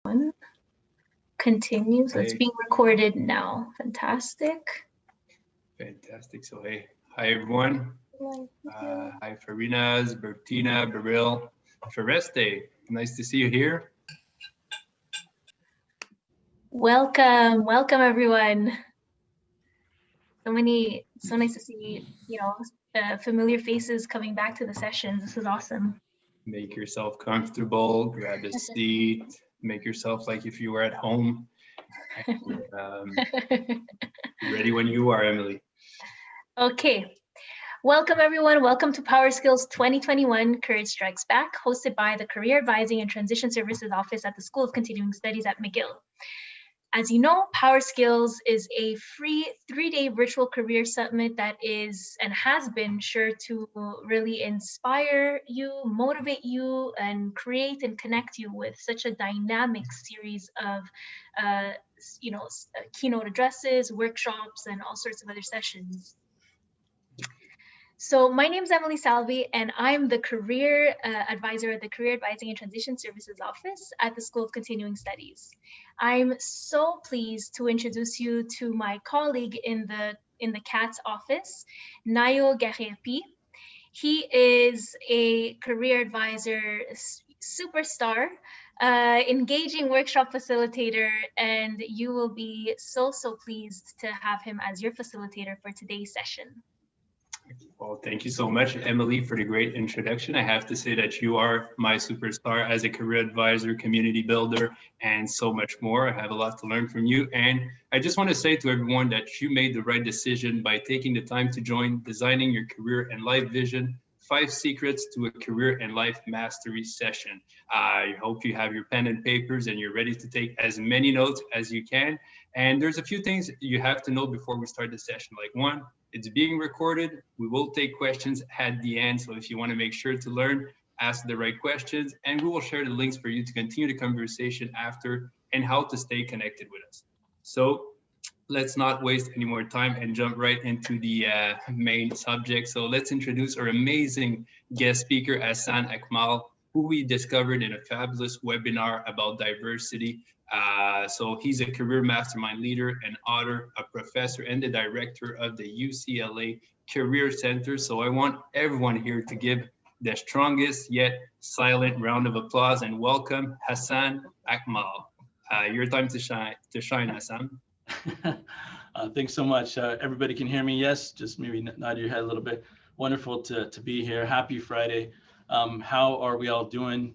One continues. It's being recorded now. Fantastic. Fantastic. So hey, hi everyone. Hi Farinas, Bertina, Beryl, Fereste. Nice to see you here. Welcome everyone. So nice to see, familiar faces coming back to the sessions. This is awesome. Make yourself comfortable, grab a seat, make yourself like if you were at home. Ready when you are, Emily. Okay. Welcome everyone. Welcome to PowerSkills 2021 Courage Strikes Back, hosted by the Career Advising and Transition Services Office at the School of Continuing Studies at McGill. As you know, PowerSkills is a free 3-day virtual career summit that is and has been sure to really inspire you, motivate you, and create and connect you with such a dynamic series of keynote addresses, workshops, and all sorts of other sessions. So my name is Emily Salvi, and I'm the career advisor at the Career Advising and Transition Services Office at the School of Continuing Studies. I'm so pleased to introduce you to my colleague in the CATS office, Nayo Garepi. He is a career advisor superstar, engaging workshop facilitator, and you will be so pleased to have him as your facilitator for today's session. Well, thank you so much, Emily, for the great introduction. I have to say that you are my superstar as a career advisor, community builder, and so much more. I have a lot to learn from you. And I just want to say to everyone that you made the right decision by taking the time to join Designing Your Career and Life Vision, 5 Secrets to a Career and Life Mastery session. I hope you have your pen and papers and you're ready to take as many notes as you can. And there's a few things you have to know before we start the session. Like one, it's being recorded. We will take questions at the end. So if you want to make sure to learn, ask the right questions, and we will share the links for you to continue the conversation after and how to stay connected with us. So let's not waste any more time and jump right into the main subject. So let's introduce our amazing guest speaker, Hassan Akmal, who we discovered in a fabulous webinar about diversity. So he's a career mastermind leader, an author, a professor, and the director of the UCLA Career Center. So I want everyone here to give the strongest yet silent round of applause and welcome Hassan Akmal. Your time to shine, Hassan. Thanks so much. Everybody can hear me? Yes, just maybe nod your head a little bit. Wonderful to be here. Happy Friday. How are we all doing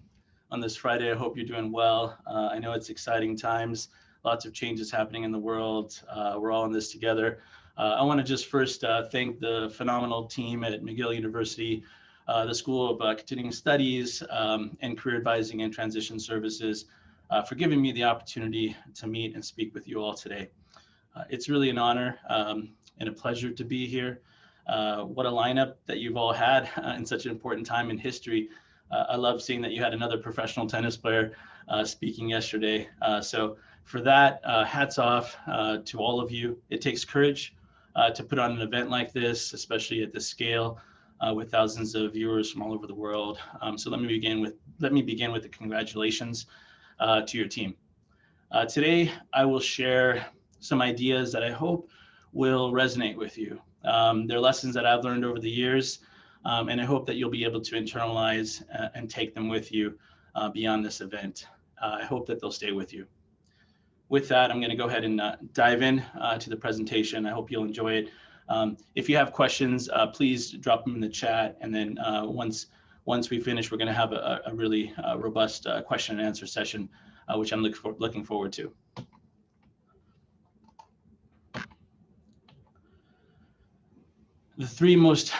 on this Friday? I hope you're doing well. I know it's exciting times, lots of changes happening in the world. We're all in this together. I want to just first thank the phenomenal team at McGill University, the School of Continuing Studies and Career Advising and Transition Services for giving me the opportunity to meet and speak with you all today. It's really an honor and a pleasure to be here. What a lineup that you've all had in such an important time in history. I love seeing that you had another professional tennis player speaking yesterday. So for that, hats off to all of you. It takes courage to put on an event like this, especially at this scale with thousands of viewers from all over the world. So let me begin with the congratulations to your team. Today, I will share some ideas that I hope will resonate with you. They're lessons that I've learned over the years, and I hope that you'll be able to internalize and take them with you beyond this event. I hope that they'll stay with you. With that, I'm going to go ahead and dive in to the presentation. I hope you'll enjoy it. If you have questions, please drop them in the chat, and then once we finish, we're going to have a really robust question and answer session, which I'm looking forward to. The 3 most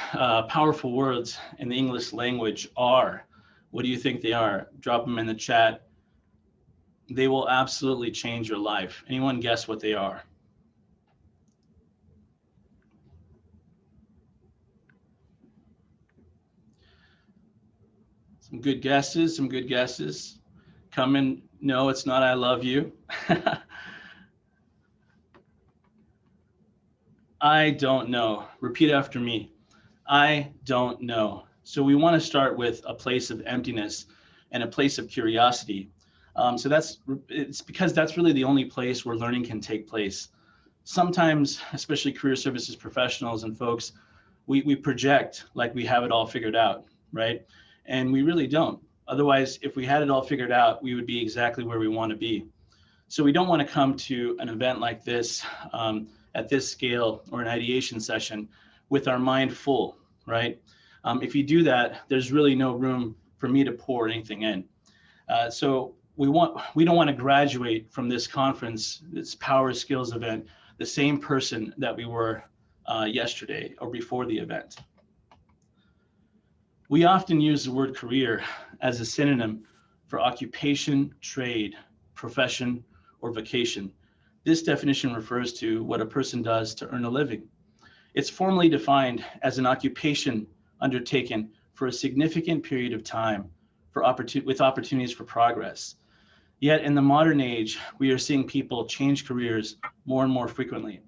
powerful words in the English language are, what do you think they are? Drop them in the chat. They will absolutely change your life. Anyone guess what they are? Some good guesses. Come in. No, it's not I love you. I don't know. Repeat after me. I don't know. So we want to start with a place of emptiness and a place of curiosity. So it's because that's really the only place where learning can take place. Sometimes, especially career services professionals and folks, we project like we have it all figured out, right? And we really don't. Otherwise, if we had it all figured out, we would be exactly where we want to be. So we don't want to come to an event like this at this scale or an ideation session with our mind full, right? If you do that, there's really no room for me to pour anything in. So we don't want to graduate from this conference, this PowerSkills event, the same person that we were yesterday or before the event. We often use the word career as a synonym for occupation, trade, profession, or vocation. This definition refers to what a person does to earn a living. It's formally defined as an occupation undertaken for a significant period of time with opportunities for progress. Yet in the modern age, we are seeing people change careers more and more frequently.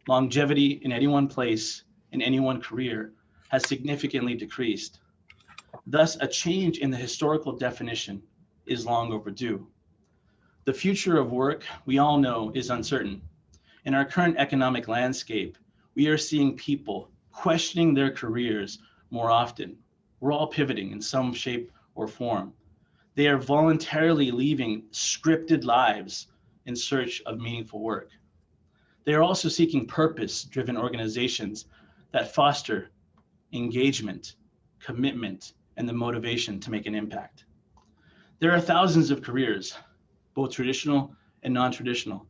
Longevity in any one place, in any one career, has significantly decreased. Thus, a change in the historical definition is long overdue. The future of work, we all know, is uncertain. In our current economic landscape, we are seeing people questioning their careers more often. We're all pivoting in some shape or form. They are voluntarily leaving scripted lives in search of meaningful work. They are also seeking purpose-driven organizations that foster engagement, commitment, and the motivation to make an impact. There are thousands of careers, both traditional and non-traditional,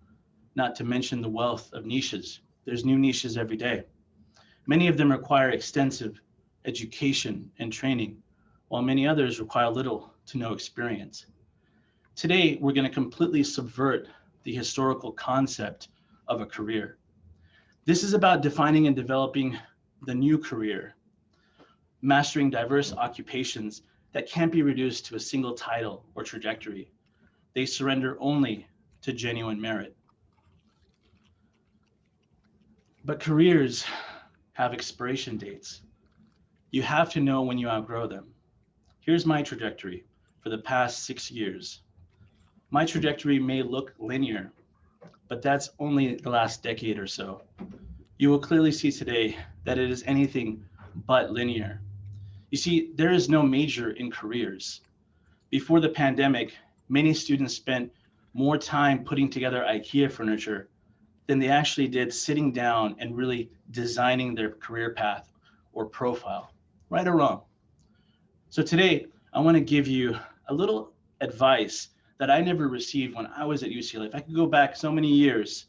not to mention the wealth of niches. There's new niches every day. Many of them require extensive education and training, while many others require little to no experience. Today, we're going to completely subvert the historical concept of a career. This is about defining and developing the new career, mastering diverse occupations that can't be reduced to a single title or trajectory. They surrender only to genuine merit. But careers have expiration dates. You have to know when you outgrow them. Here's my trajectory for the past 6 years. My trajectory may look linear, but that's only the last decade or so. You will clearly see today that it is anything but linear. You see, there is no major in careers. Before the pandemic, many students spent more time putting together IKEA furniture than they actually did sitting down and really designing their career path or profile, right or wrong. So today, I want to give you a little advice that I never received when I was at UCLA. If I could go back so many years,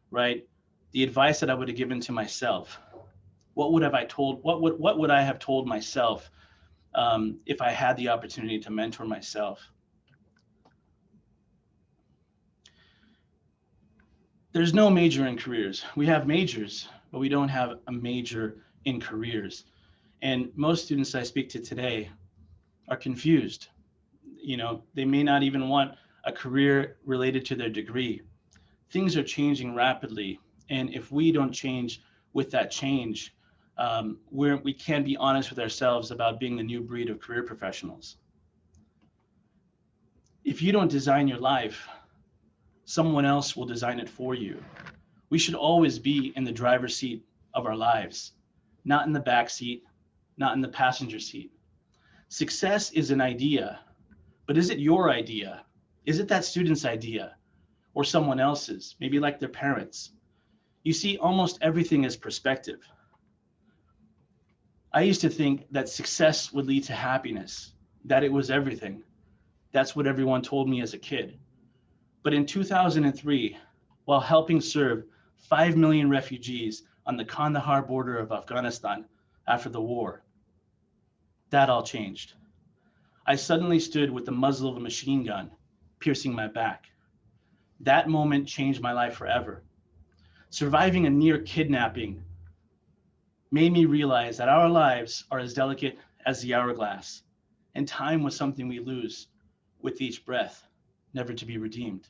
right, the advice that I would have given to myself, what would I have told myself if I had the opportunity to mentor myself? There's no major in careers. We have majors, but we don't have a major in careers. And most students I speak to today are confused. You know, they may not even want a career related to their degree. Things are changing rapidly. And if we don't change with that change, we can't be honest with ourselves about being the new breed of career professionals. If you don't design your life, someone else will design it for you. We should always be in the driver's seat of our lives, not in the back seat, not in the passenger seat. Success is an idea, but is it your idea? Is it that student's idea or someone else's, maybe like their parents? You see, almost everything is perspective. I used to think that success would lead to happiness, that it was everything. That's what everyone told me as a kid. But in 2003, while helping serve 5 million refugees on the Kandahar border of Afghanistan after the war, that all changed. I suddenly stood with the muzzle of a machine gun piercing my back. That moment changed my life forever. Surviving a near kidnapping made me realize that our lives are as delicate as the hourglass, and time was something we lose with each breath, never to be redeemed.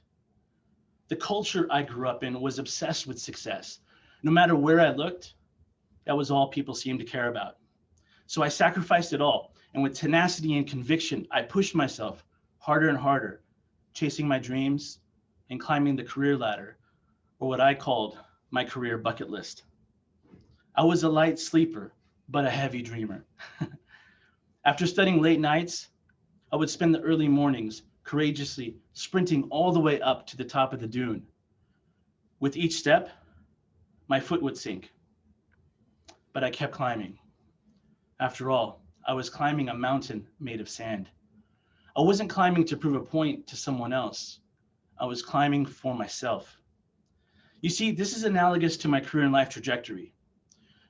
The culture I grew up in was obsessed with success. No matter where I looked, that was all people seemed to care about. So I sacrificed it all, and with tenacity and conviction, I pushed myself harder and harder chasing my dreams, and climbing the career ladder, or what I called my career bucket list. I was a light sleeper, but a heavy dreamer. After studying late nights, I would spend the early mornings courageously sprinting all the way up to the top of the dune. With each step, my foot would sink, but I kept climbing. After all, I was climbing a mountain made of sand. I wasn't climbing to prove a point to someone else. I was climbing for myself. You see, this is analogous to my career and life trajectory.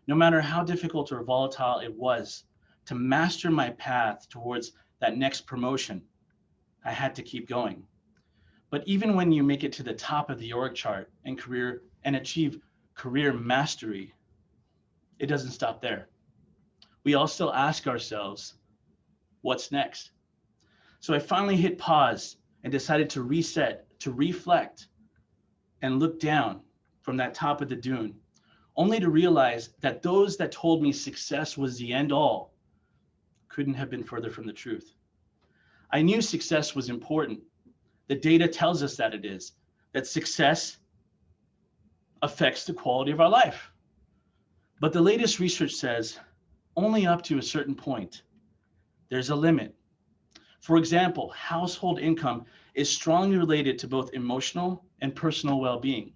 No matter how difficult or volatile it was to master my path towards that next promotion, I had to keep going. But even when you make it to the top of the org chart and achieve career mastery, it doesn't stop there. We all still ask ourselves, what's next? So I finally hit pause and decided to reset, to reflect, and look down from that top of the dune, only to realize that those that told me success was the end all couldn't have been further from the truth. I knew success was important. The data tells us that it is, that success affects the quality of our life. But the latest research says only up to a certain point. There's a limit. For example, household income is strongly related to both emotional and personal well-being,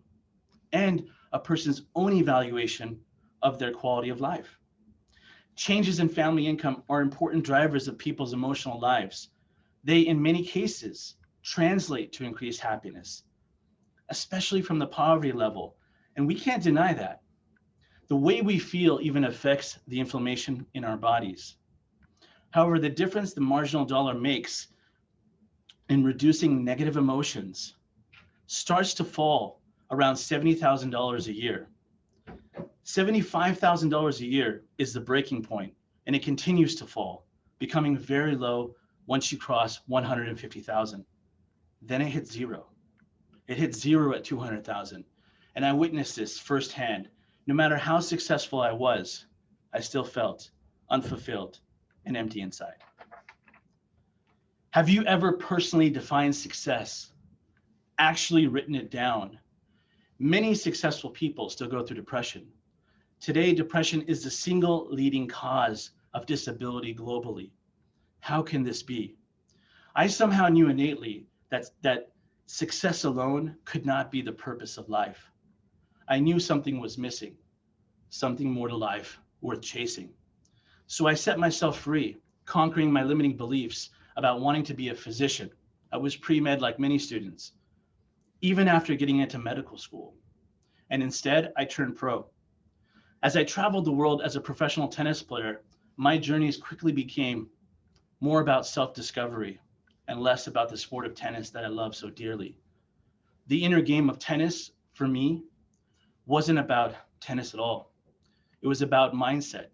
and a person's own evaluation of their quality of life. Changes in family income are important drivers of people's emotional lives. They, in many cases, translate to increased happiness, especially from the poverty level, and we can't deny that. The way we feel even affects the inflammation in our bodies. However, the difference the marginal dollar makes in reducing negative emotions starts to fall around $70,000 a year. $75,000 a year is the breaking point, and it continues to fall, becoming very low once you cross 150,000. Then it hits zero. It hits zero at 200,000. And I witnessed this firsthand. No matter how successful I was, I still felt unfulfilled and empty inside. Have you ever personally defined success, actually written it down? Many successful people still go through depression. Today, depression is the single leading cause of disability globally. How can this be? I somehow knew innately that success alone could not be the purpose of life. I knew something was missing, something more to life worth chasing. So I set myself free, conquering my limiting beliefs about wanting to be a physician. I was pre-med like many students, even after getting into medical school. And instead, I turned pro. As I traveled the world as a professional tennis player, my journeys quickly became more about self-discovery and less about the sport of tennis that I love so dearly. The inner game of tennis, for me, wasn't about tennis at all. It was about mindset.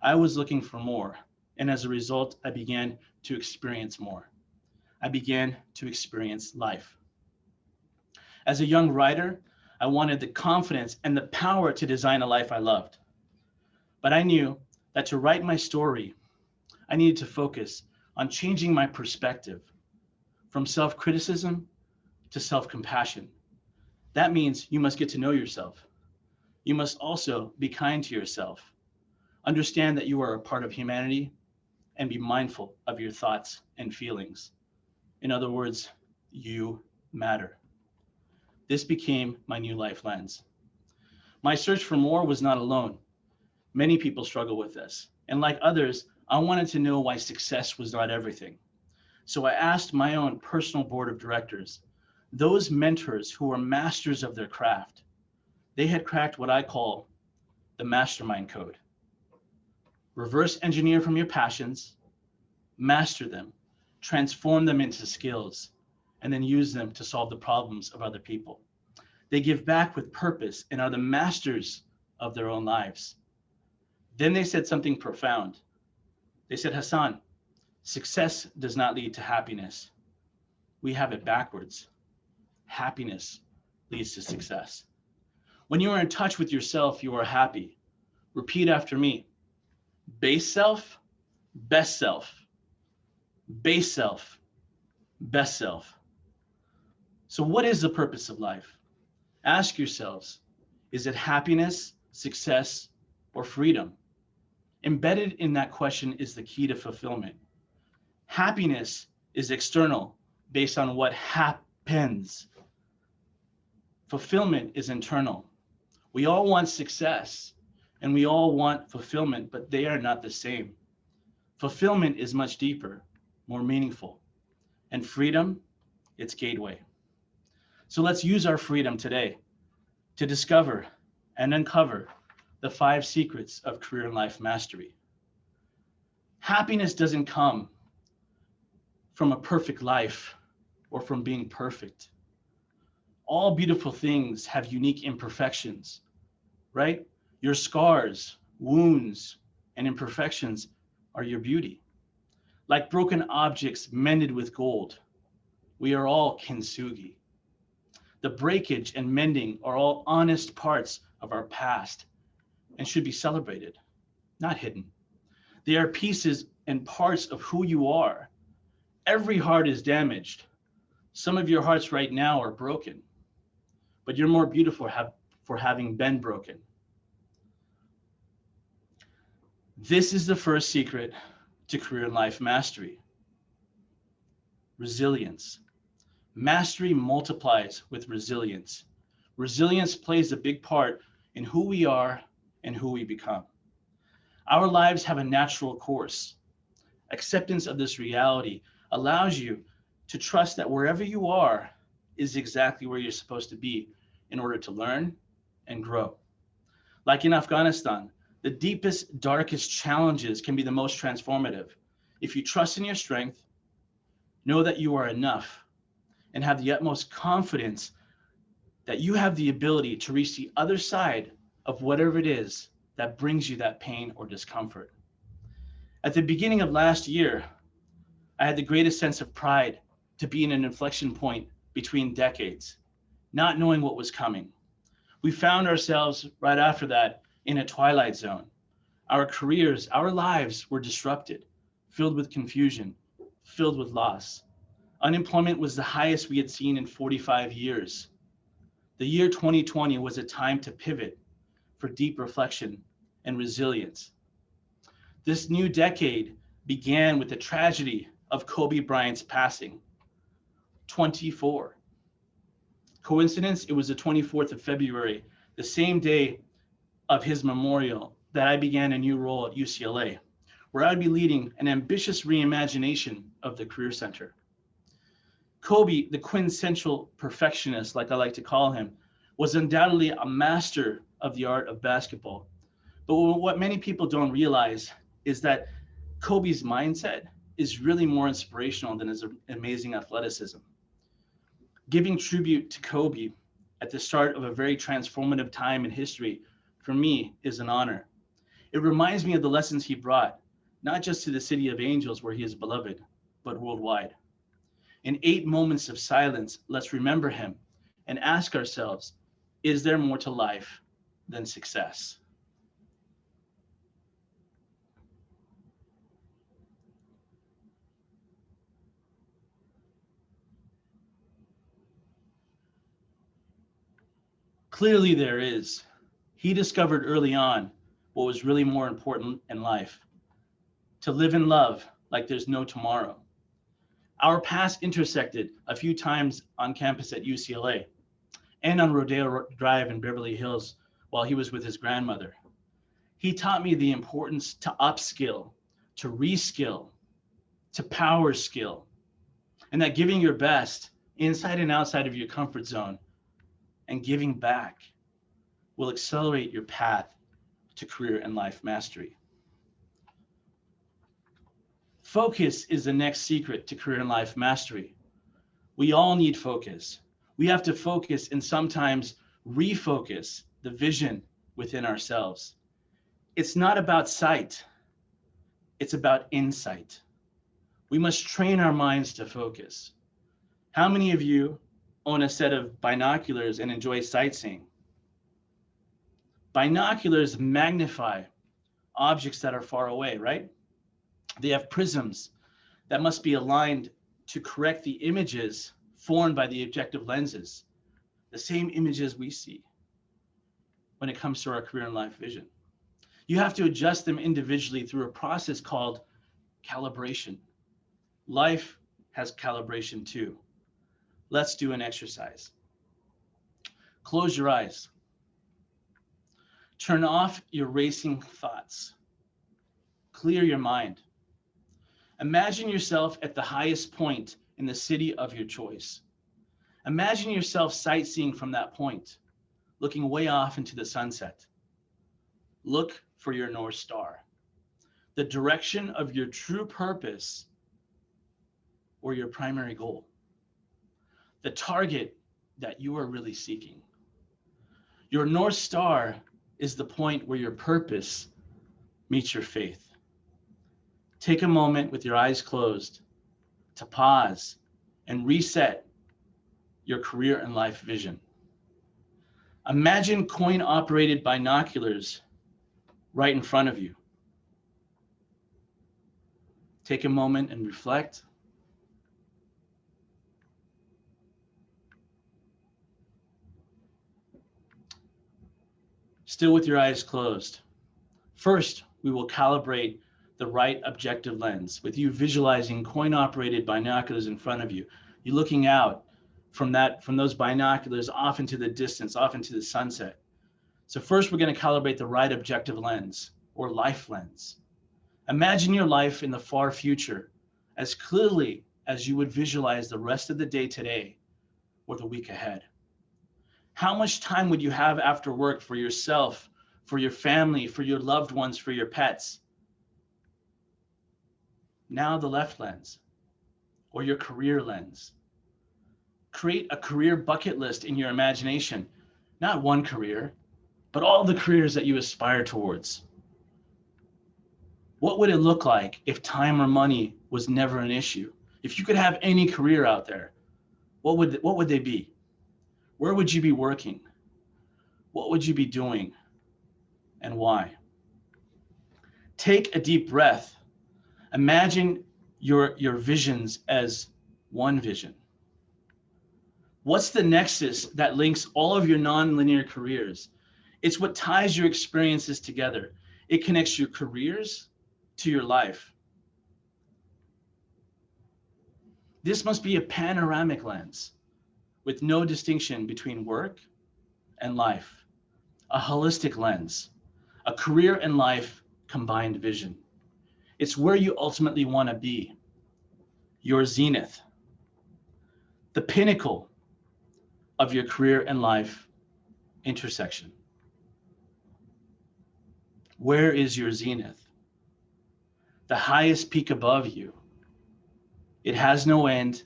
I was looking for more, and as a result, I began to experience more. I began to experience life. As a young writer, I wanted the confidence and the power to design a life I loved. But I knew that to write my story, I needed to focus on changing my perspective from self-criticism to self-compassion. That means you must get to know yourself. You must also be kind to yourself. Understand that you are a part of humanity and be mindful of your thoughts and feelings. In other words, you matter. This became my new life lens. My search for more was not alone. Many people struggle with this. And like others, I wanted to know why success was not everything. So I asked my own personal board of directors, those mentors who were masters of their craft. They had cracked what I call the mastermind code. Reverse engineer from your passions, master them, transform them into skills, and then use them to solve the problems of other people. They give back with purpose and are the masters of their own lives. Then they said something profound. They said, Hassan, success does not lead to happiness. We have it backwards. Happiness leads to success. When you are in touch with yourself, you are happy. Repeat after me. Base self, best self. Base self, best self. So what is the purpose of life? Ask yourselves, is it happiness, success, or freedom? Embedded in that question is the key to fulfillment. Happiness is external, based on what happens. Fulfillment is internal. We all want success and we all want fulfillment, but they are not the same. Fulfillment is much deeper, more meaningful. And freedom, it's gateway. So let's use our freedom today to discover and uncover the 5 secrets of career and life mastery. Happiness doesn't come from a perfect life or from being perfect. All beautiful things have unique imperfections, right? Your scars, wounds, and imperfections are your beauty. Like broken objects mended with gold, we are all kintsugi. The breakage and mending are all honest parts of our past and should be celebrated, not hidden. They are pieces and parts of who you are. Every heart is damaged. Some of your hearts right now are broken, but you're more beautiful for having been broken. This is the first secret to career and life mastery. Resilience. Mastery multiplies with resilience. Resilience plays a big part in who we are and who we become. Our lives have a natural course. Acceptance of this reality allows you to trust that wherever you are is exactly where you're supposed to be in order to learn and grow. Like in Afghanistan, the deepest, darkest challenges can be the most transformative. If you trust in your strength, know that you are enough, and have the utmost confidence that you have the ability to reach the other side of whatever it is that brings you that pain or discomfort. At the beginning of last year, I had the greatest sense of pride to be in an inflection point between decades, not knowing what was coming. We found ourselves right after that in a twilight zone. Our careers, our lives were disrupted, filled with confusion, filled with loss. Unemployment was the highest we had seen in 45 years. The year 2020 was a time to pivot for deep reflection and resilience. This new decade began with the tragedy of Kobe Bryant's passing, 24. Coincidence? It was the 24th of February, the same day of his memorial, that I began a new role at UCLA, where I'd be leading an ambitious reimagination of the Career Center. Kobe, the quintessential perfectionist, like I like to call him, was undoubtedly a master of the art of basketball. But what many people don't realize is that Kobe's mindset is really more inspirational than his amazing athleticism. Giving tribute to Kobe at the start of a very transformative time in history, for me, is an honor. It reminds me of the lessons he brought, not just to the city of angels where he is beloved, but worldwide. In 8 moments of silence, let's remember him and ask ourselves, is there more to life than success? Clearly there is. He discovered early on what was really more important in life: to live in love like there's no tomorrow. Our paths intersected a few times on campus at UCLA and on Rodeo Drive in Beverly Hills while he was with his grandmother. He taught me the importance to upskill, to reskill, to power skill, and that giving your best inside and outside of your comfort zone and giving back will accelerate your path to career and life mastery. Focus is the next secret to career and life mastery. We all need focus. We have to focus and sometimes refocus the vision within ourselves. It's not about sight, it's about insight. We must train our minds to focus. How many of you own a set of binoculars and enjoy sightseeing? Binoculars magnify objects that are far away, right? They have prisms that must be aligned to correct the images formed by the objective lenses, the same images we see when it comes to our career and life vision. You have to adjust them individually through a process called calibration. Life has calibration too. Let's do an exercise. Close your eyes. Turn off your racing thoughts. Clear your mind. Imagine yourself at the highest point in the city of your choice. Imagine yourself sightseeing from that point, looking way off into the sunset. Look for your North Star, the direction of your true purpose or your primary goal, the target that you are really seeking. Your North Star is the point where your purpose meets your faith. Take a moment with your eyes closed to pause and reset your career and life vision. Imagine coin-operated binoculars right in front of you. Take a moment and reflect. Still with your eyes closed. First, we will calibrate the right objective lens with you visualizing coin-operated binoculars in front of you. You're looking out from those binoculars off into the distance, off into the sunset. So first, we're going to calibrate the right objective lens or life lens. Imagine your life in the far future as clearly as you would visualize the rest of the day today or the week ahead. How much time would you have after work for yourself, for your family, for your loved ones, for your pets? Now the left lens or your career lens. Create a career bucket list in your imagination, not one career, but all the careers that you aspire towards. What would it look like if time or money was never an issue? If you could have any career out there, what would they be? Where would you be working? What would you be doing? And why? Take a deep breath. Imagine your visions as one vision. What's the nexus that links all of your non-linear careers? It's what ties your experiences together. It connects your careers to your life. This must be a panoramic lens with no distinction between work and life, a holistic lens, a career and life combined vision. It's where you ultimately want to be, your zenith, the pinnacle of your career and life intersection. Where is your zenith? The highest peak above you. It has no end,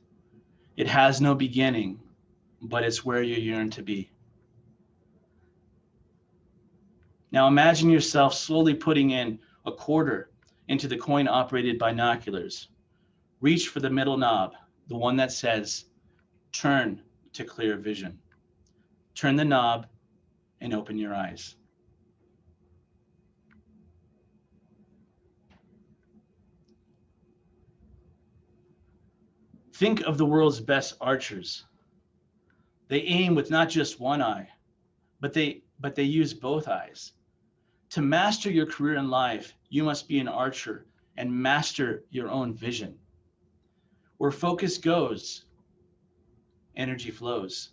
it has no beginning, but it's where you yearn to be. Now imagine yourself slowly putting in a quarter into the coin-operated binoculars. Reach for the middle knob, the one that says, turn to clear vision. Turn the knob and open your eyes. Think of the world's best archers. They aim with not just one eye, but they use both eyes. To master your career in life, you must be an archer and master your own vision. Where focus goes, energy flows.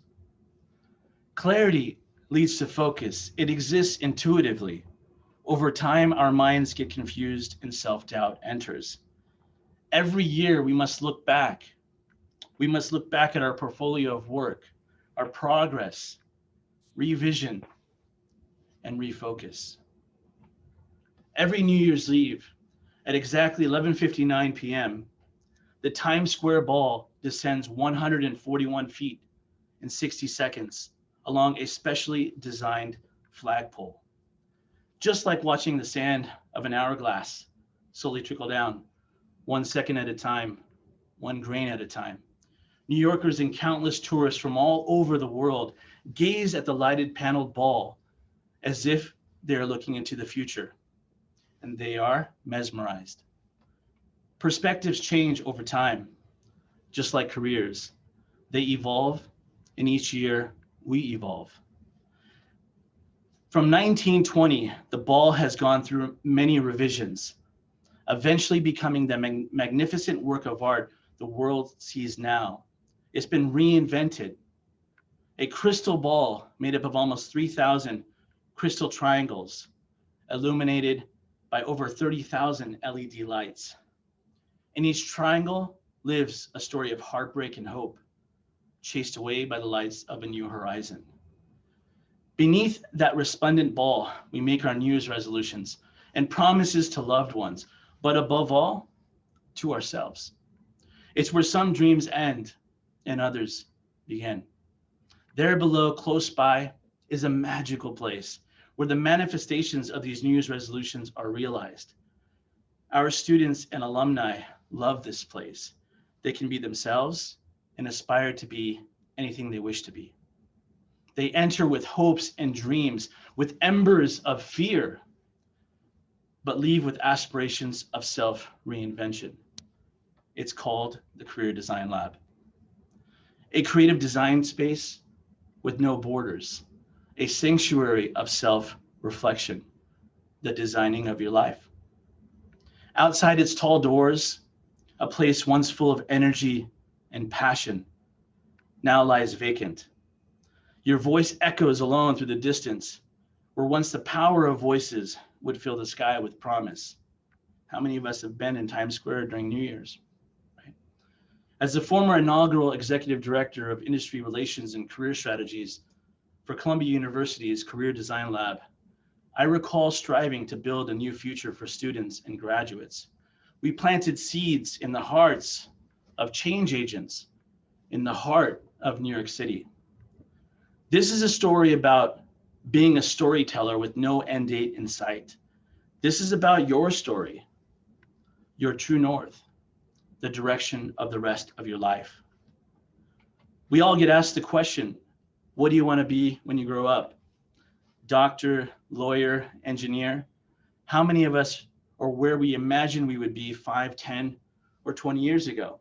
Clarity leads to focus. It exists intuitively. Over time, our minds get confused and self-doubt enters. Every year, we must look back. We must look back at our portfolio of work, our progress, revision, and refocus. Every New Year's Eve at exactly 11:59 p.m., the Times Square ball descends 141 feet in 60 seconds along a specially designed flagpole. Just like watching the sand of an hourglass slowly trickle down, 1 second at a time, 1 grain at a time. New Yorkers and countless tourists from all over the world gaze at the lighted paneled ball as if they're looking into the future, and they are mesmerized. Perspectives change over time, just like careers. They evolve, and each year we evolve. From 1920, the ball has gone through many revisions, eventually becoming the magnificent work of art the world sees now. It's been reinvented. A crystal ball made up of almost 3,000 crystal triangles, illuminated by over 30,000 LED lights. In each triangle lives a story of heartbreak and hope, chased away by the lights of a new horizon. Beneath that resplendent ball, we make our New Year's resolutions and promises to loved ones, but above all, to ourselves. It's where some dreams end and others begin. There below, close by, is a magical place where the manifestations of these New Year's resolutions are realized. Our students and alumni love this place. They can be themselves and aspire to be anything they wish to be. They enter with hopes and dreams, with embers of fear, but leave with aspirations of self-reinvention. It's called the Career Design Lab, a creative design space with no borders, a sanctuary of self-reflection, the designing of your life. Outside its tall doors, a place once full of energy and passion now lies vacant. Your voice echoes alone through the distance, where once the power of voices would fill the sky with promise. How many of us have been in Times Square during New Year's? Right? As the former inaugural executive director of industry relations and career strategies for Columbia University's Career Design Lab, I recall striving to build a new future for students and graduates. We planted seeds in the hearts of change agents in the heart of New York City. This is a story about being a storyteller with no end date in sight. This is about your story, your true north, the direction of the rest of your life. We all get asked the question, what do you want to be when you grow up? Doctor, lawyer, engineer? How many of us are where we imagine we would be 5, 10, or 20 years ago?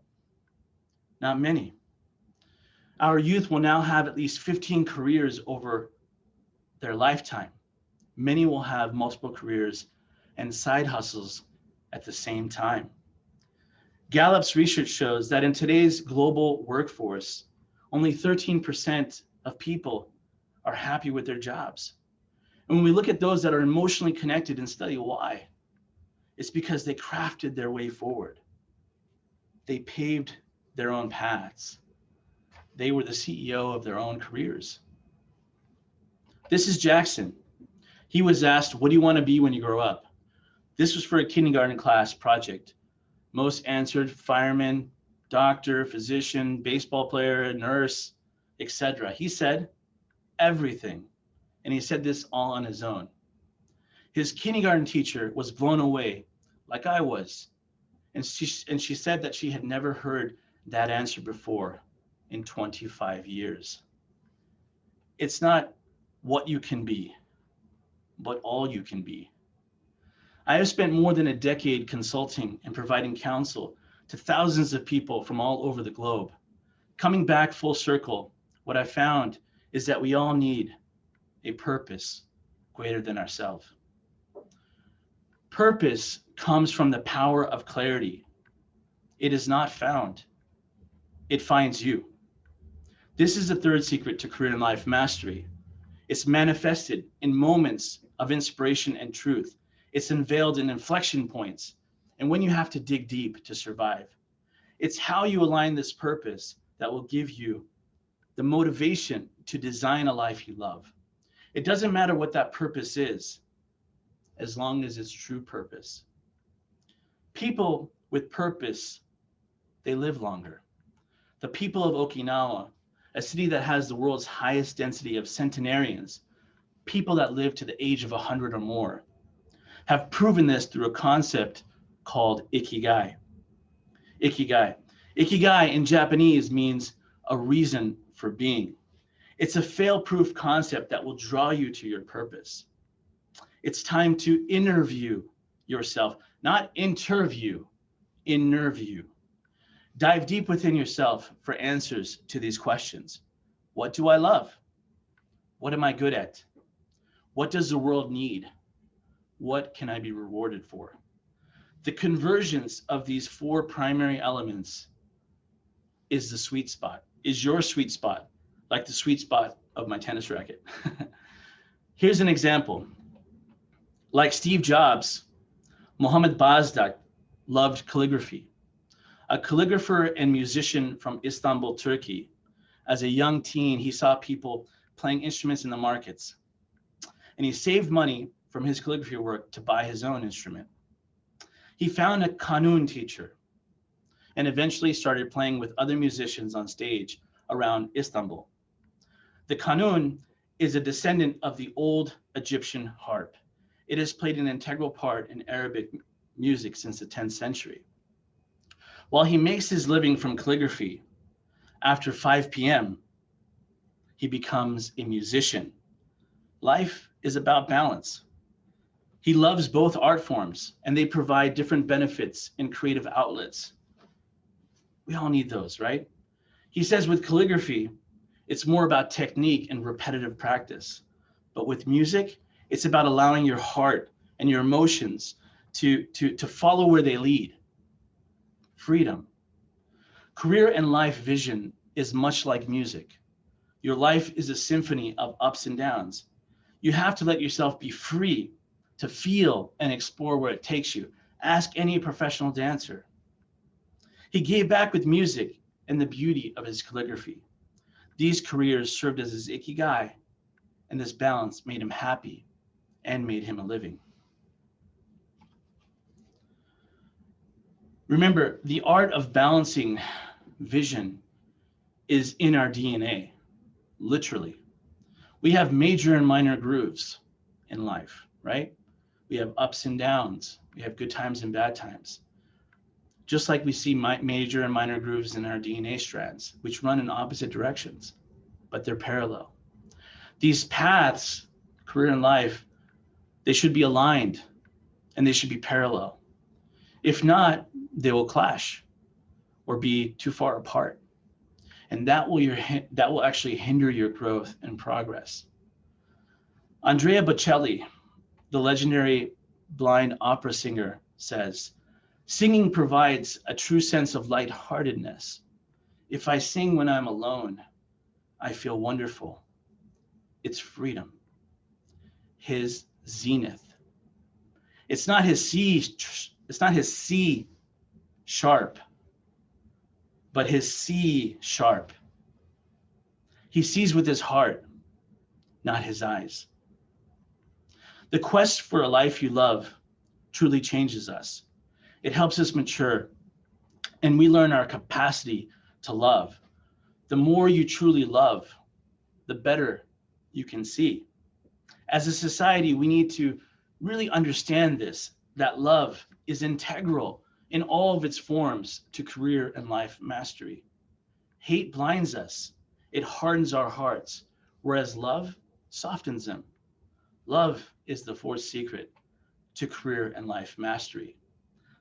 Not many. Our youth will now have at least 15 careers over their lifetime. Many will have multiple careers and side hustles at the same time. Gallup's research shows that in today's global workforce, only 13% of people are happy with their jobs. And when we look at those that are emotionally connected and study why, it's because they crafted their way forward. They paved their own paths. They were the CEO of their own careers. This is Jackson. He was asked, what do you want to be when you grow up? This was for a kindergarten class project. Most answered fireman, doctor, physician, baseball player, nurse, etc. He said everything. And he said this all on his own. His kindergarten teacher was blown away, like I was. And she said that she had never heard that answer before in 25 years. It's not what you can be, but all you can be. I have spent more than a decade consulting and providing counsel to thousands of people from all over the globe. Coming back full circle, what I found is that we all need a purpose greater than ourselves. Purpose comes from the power of clarity. It is not found. It finds you. This is the third secret to career and life mastery. It's manifested in moments of inspiration and truth. It's unveiled in inflection points and when you have to dig deep to survive. It's how you align this purpose that will give you the motivation to design a life you love. It doesn't matter what that purpose is, as long as it's true purpose. People with purpose, they live longer. The people of Okinawa, a city that has the world's highest density of centenarians, people that live to the age of 100 or more, have proven this through a concept called ikigai. Ikigai. Ikigai in Japanese means a reason for being. It's a fail-proof concept that will draw you to your purpose. It's time to interview yourself, not interview, interview. Dive deep within yourself for answers to these questions. What do I love? What am I good at? What does the world need? What can I be rewarded for? The convergence of these four primary elements is the sweet spot, is your sweet spot, like the sweet spot of my tennis racket. Here's an example. Like Steve Jobs, Mohammed Bazdak loved calligraphy. A calligrapher and musician from Istanbul, Turkey. As a young teen, he saw people playing instruments in the markets, and he saved money from his calligraphy work to buy his own instrument. He found a kanun teacher and eventually started playing with other musicians on stage around Istanbul. The kanun is a descendant of the old Egyptian harp. It has played an integral part in Arabic music since the 10th century. While he makes his living from calligraphy, after 5 p.m., he becomes a musician. Life is about balance. He loves both art forms, and they provide different benefits and creative outlets. We all need those, right? He says with calligraphy, it's more about technique and repetitive practice. But with music, it's about allowing your heart and your emotions to follow where they lead. Freedom. Career and life vision is much like music. Your life is a symphony of ups and downs. You have to let yourself be free to feel and explore where it takes you. Ask any professional dancer. He gave back with music and the beauty of his calligraphy. These careers served as his ikigai, and this balance made him happy and made him a living. Remember, the art of balancing vision is in our DNA, literally. We have major and minor grooves in life, right? We have ups and downs. We have good times and bad times. Just like we see major and minor grooves in our DNA strands, which run in opposite directions, but they're parallel. These paths, career and life, they should be aligned and they should be parallel. If not, they will clash or be too far apart. And that will actually hinder your growth and progress. Andrea Bocelli, the legendary blind opera singer, says, "Singing provides a true sense of lightheartedness. If I sing when I'm alone, I feel wonderful. It's freedom." His zenith. It's not his C sharp, but his C sharp. He sees with his heart, not his eyes. The quest for a life you love truly changes us. It helps us mature, and we learn our capacity to love. The more you truly love, the better you can see. As a society, we need to really understand this, that love is integral in all of its forms to career and life mastery. Hate blinds us. It hardens our hearts, whereas love softens them. Love is the fourth secret to career and life mastery.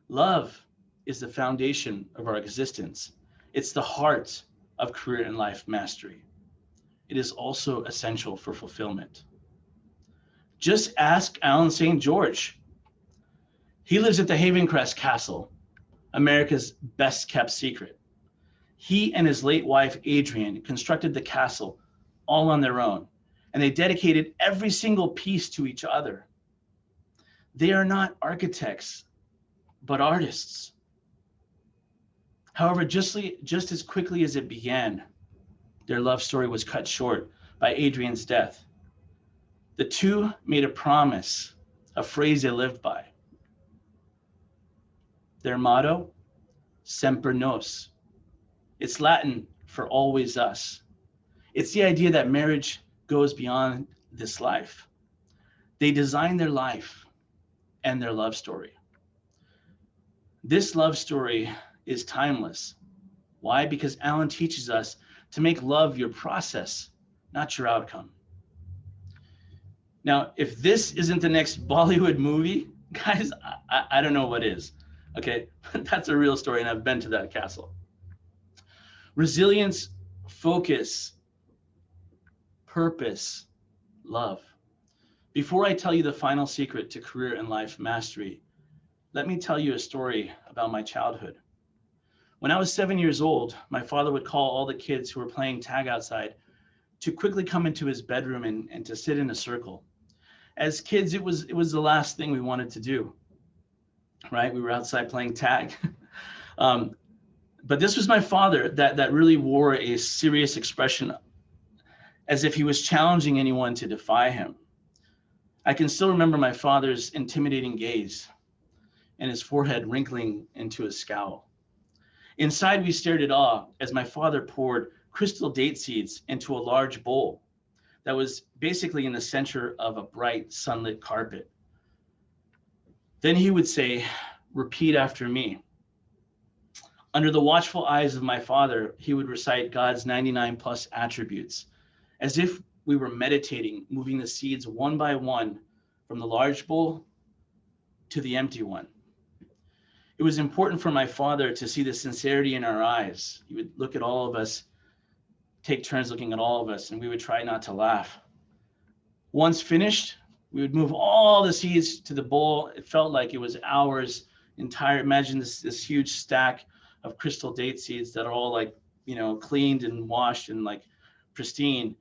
Love is the foundation of our existence. It's the heart of career and life mastery. It is also essential for fulfillment. Just ask Alan St. George. He lives at the Havencrest Castle, America's best kept secret. He and his late wife, Adrienne, constructed the castle all on their own, and they dedicated every single piece to each other. They are not architects, but artists. However, just as quickly as it began, their love story was cut short by Adrienne's death. The two made a promise, a phrase they lived by. Their motto, Semper Nos. It's Latin for always us. It's the idea that marriage goes beyond this life. They designed their life and their love story. This love story is timeless. Why? Because Alan teaches us to make love your process, not your outcome. Now, if this isn't the next Bollywood movie, guys, I don't know what is. Okay, that's a real story, and I've been to that castle. Resilience, focus, purpose, love. Before I tell you the final secret to career and life mastery, let me tell you a story about my childhood. When I was 7 years old, my father would call all the kids who were playing tag outside to quickly come into his bedroom and to sit in a circle. As kids, it was the last thing we wanted to do, right? We were outside playing tag. But this was my father that really wore a serious expression, as if he was challenging anyone to defy him. I can still remember my father's intimidating gaze and his forehead wrinkling into a scowl. Inside, we stared at awe as my father poured crystal date seeds into a large bowl that was basically in the center of a bright sunlit carpet. Then he would say, "Repeat after me." Under the watchful eyes of my father, he would recite God's 99 plus attributes, as if we were meditating, moving the seeds one by one from the large bowl to the empty one. It was important for my father to see the sincerity in our eyes. He would look at all of us, take turns looking at all of us, and we would try not to laugh. Once finished, we would move all the seeds to the bowl. It felt like it was ours entire. Imagine this huge stack of crystal date seeds that are all like, cleaned and washed and like pristine.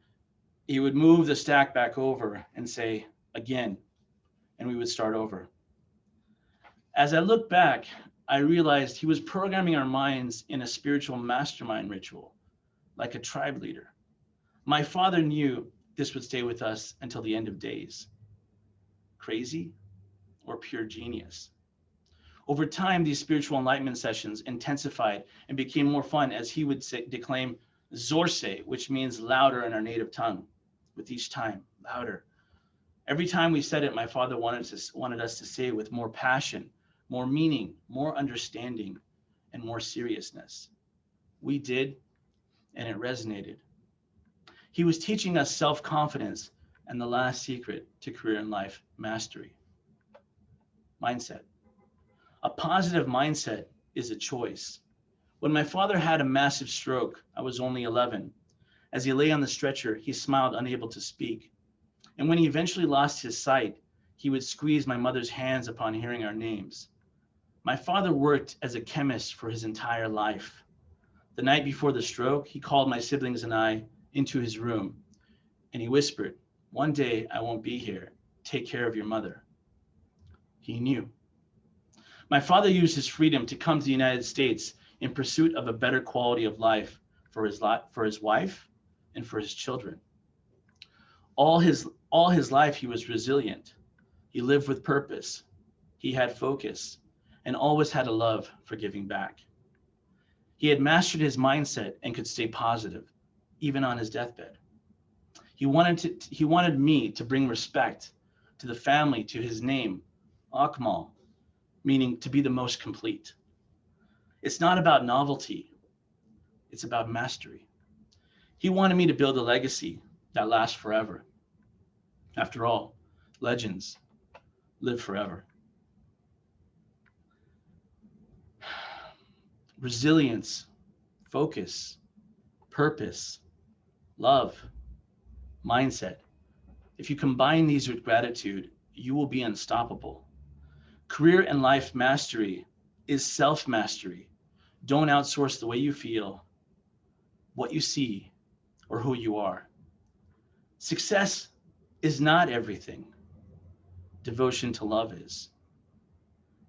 He would move the stack back over and say, "Again," and we would start over. As I look back, I realized he was programming our minds in a spiritual mastermind ritual, like a tribe leader. My father knew this would stay with us until the end of days. Crazy or pure genius? Over time, these spiritual enlightenment sessions intensified and became more fun as he would declaim Zorse, which means louder in our native tongue, with each time, louder. Every time we said it, my father wanted us to say it with more passion, more meaning, more understanding, and more seriousness. We did, and it resonated. He was teaching us self-confidence and the last secret to career and life mastery. Mindset. A positive mindset is a choice. When my father had a massive stroke, I was only 11. As he lay on the stretcher, he smiled, unable to speak. And when he eventually lost his sight, he would squeeze my mother's hands upon hearing our names. My father worked as a chemist for his entire life. The night before the stroke, he called my siblings and I into his room, and he whispered, "One day I won't be here. Take care of your mother." He knew. My father used his freedom to come to the United States in pursuit of a better quality of life for his wife and for his children. All his life, he was resilient. He lived with purpose. He had focus and always had a love for giving back. He had mastered his mindset and could stay positive, even on his deathbed. He wanted me to bring respect to the family, to his name, Akmal, meaning to be the most complete. It's not about novelty. It's about mastery. He wanted me to build a legacy that lasts forever. After all, legends live forever. Resilience, focus, purpose, love, mindset. If you combine these with gratitude, you will be unstoppable. Career and life mastery is self-mastery. Don't outsource the way you feel, what you see, or who you are. Success is not everything. Devotion to love is.